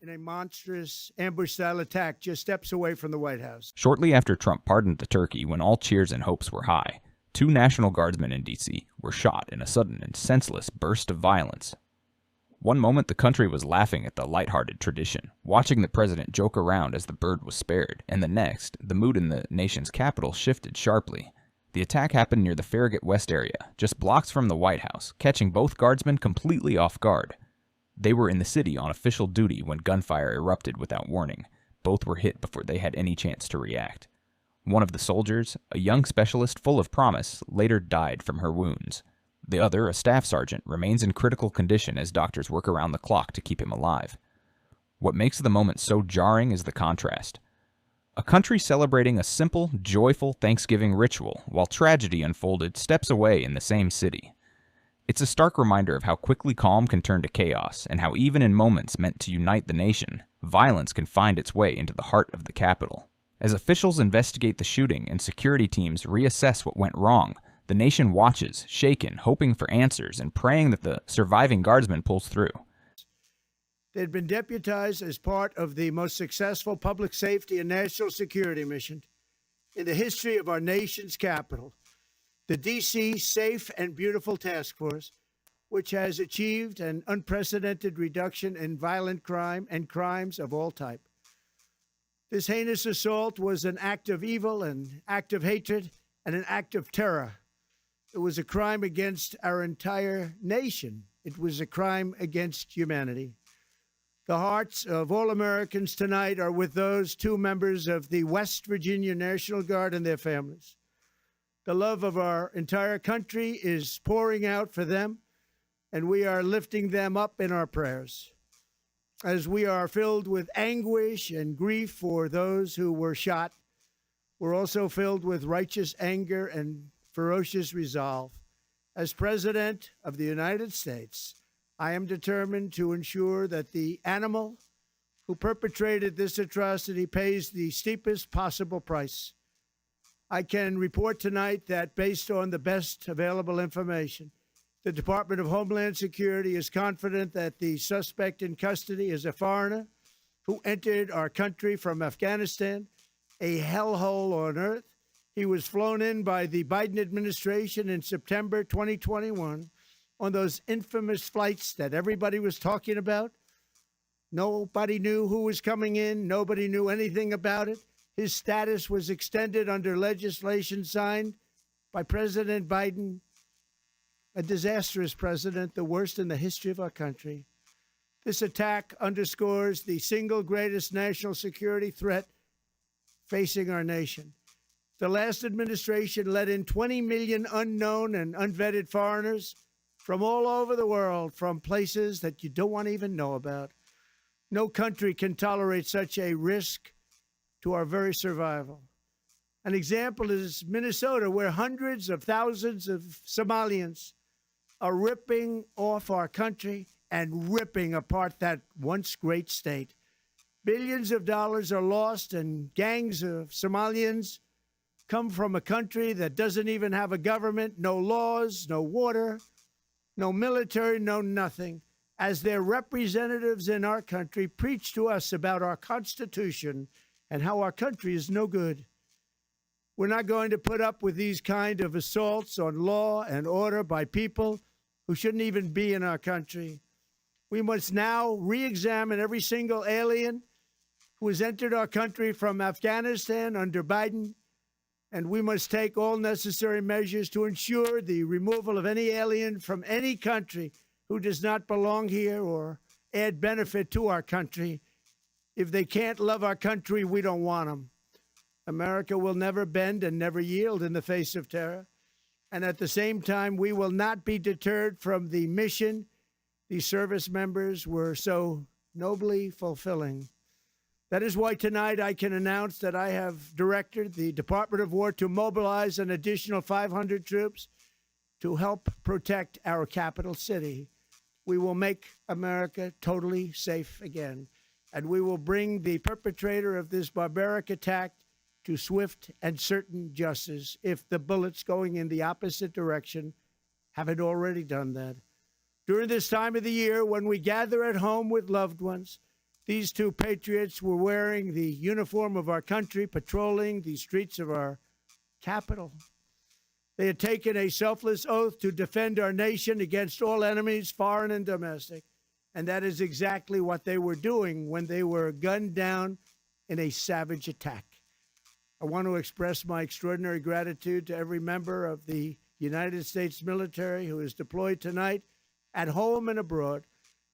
in a monstrous ambush-style attack just steps away from the White House. Shortly after Trump pardoned the turkey, when all cheers and hopes were high, 2 National Guardsmen in D.C. were shot in a sudden and senseless burst of violence. One moment the country was laughing at the lighthearted tradition, watching the president joke around as the bird was spared, and the next, the mood in the nation's capital shifted sharply. The attack happened near the Farragut West area, just blocks from the White House, catching both guardsmen completely off guard. They were in the city on official duty when gunfire erupted without warning. Both were hit before they had any chance to react. One of the soldiers, a young specialist full of promise, later died from her wounds. The other, a staff sergeant, remains in critical condition as doctors work around the clock to keep him alive. What makes the moment so jarring is the contrast. A country celebrating a simple, joyful Thanksgiving ritual, while tragedy unfolded steps away in the same city. It's a stark reminder of how quickly calm can turn to chaos, and how even in moments meant to unite the nation, violence can find its way into the heart of the capital. As officials investigate the shooting and security teams reassess what went wrong, the nation watches, shaken, hoping for answers and praying that the surviving guardsman pulls through. They'd been deputized as part of the most successful public safety and national security mission in the history of our nation's capital, the D.C. Safe and Beautiful Task Force, which has achieved an unprecedented reduction in violent crime and crimes of all type. This heinous assault was an act of evil, an act of hatred, and an act of terror. It was a crime against our entire nation. It was a crime against humanity. The hearts of all Americans tonight are with those 2 members of the West Virginia National Guard and their families. The love of our entire country is pouring out for them, and we are lifting them up in our prayers. As we are filled with anguish and grief for those who were shot, we're also filled with righteous anger and ferocious resolve. As President of the United States, I am determined to ensure that the animal who perpetrated this atrocity pays the steepest possible price. I can report tonight that based on the best available information, the Department of Homeland Security is confident that the suspect in custody is a foreigner who entered our country from Afghanistan, a hellhole on earth. He was flown in by the Biden administration in September 2021 on those infamous flights that everybody was talking about. Nobody knew who was coming in. Nobody knew anything about it. His status was extended under legislation signed by President Biden, a disastrous president, the worst in the history of our country. This attack underscores the single greatest national security threat facing our nation. The last administration let in 20 million unknown and unvetted foreigners from all over the world, from places that you don't want to even know about. No country can tolerate such a risk to our very survival. An example is Minnesota, where hundreds of thousands of Somalians are ripping off our country and ripping apart that once great state. Billions of dollars are lost, and gangs of Somalians come from a country that doesn't even have a government, no laws, no water, no military, no nothing. As their representatives in our country preach to us about our Constitution and how our country is no good. We're not going to put up with these kind of assaults on law and order by people who shouldn't even be in our country. We must now re-examine every single alien who has entered our country from Afghanistan under Biden, and we must take all necessary measures to ensure the removal of any alien from any country who does not belong here or add benefit to our country. If they can't love our country, we don't want them. America will never bend and never yield in the face of terror. And at the same time, we will not be deterred from the mission these service members were so nobly fulfilling. That is why tonight I can announce that I have directed the Department of War to mobilize an additional 500 troops to help protect our capital city. We will make America totally safe again, and we will bring the perpetrator of this barbaric attack to swift and certain justice if the bullets going in the opposite direction haven't already done that. During this time of the year, when we gather at home with loved ones, These two patriots were wearing the uniform of our country, patrolling the streets of our capital. They had taken a selfless oath to defend our nation against all enemies, foreign and domestic. And that is exactly what they were doing when they were gunned down in a savage attack. I want to express my extraordinary gratitude to every member of the United States military who is deployed tonight at home and abroad.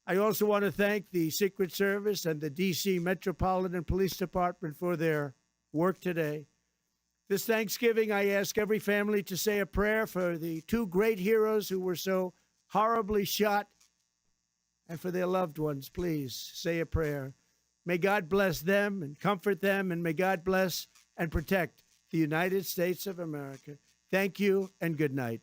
I also want to thank the Secret Service and the D.C. Metropolitan Police Department for their work today. This Thanksgiving, I ask every family to say a prayer for the two great heroes who were so horribly shot, and for their loved ones. Please say a prayer. May God bless them and comfort them, and may God bless and protect the United States of America. Thank you and good night.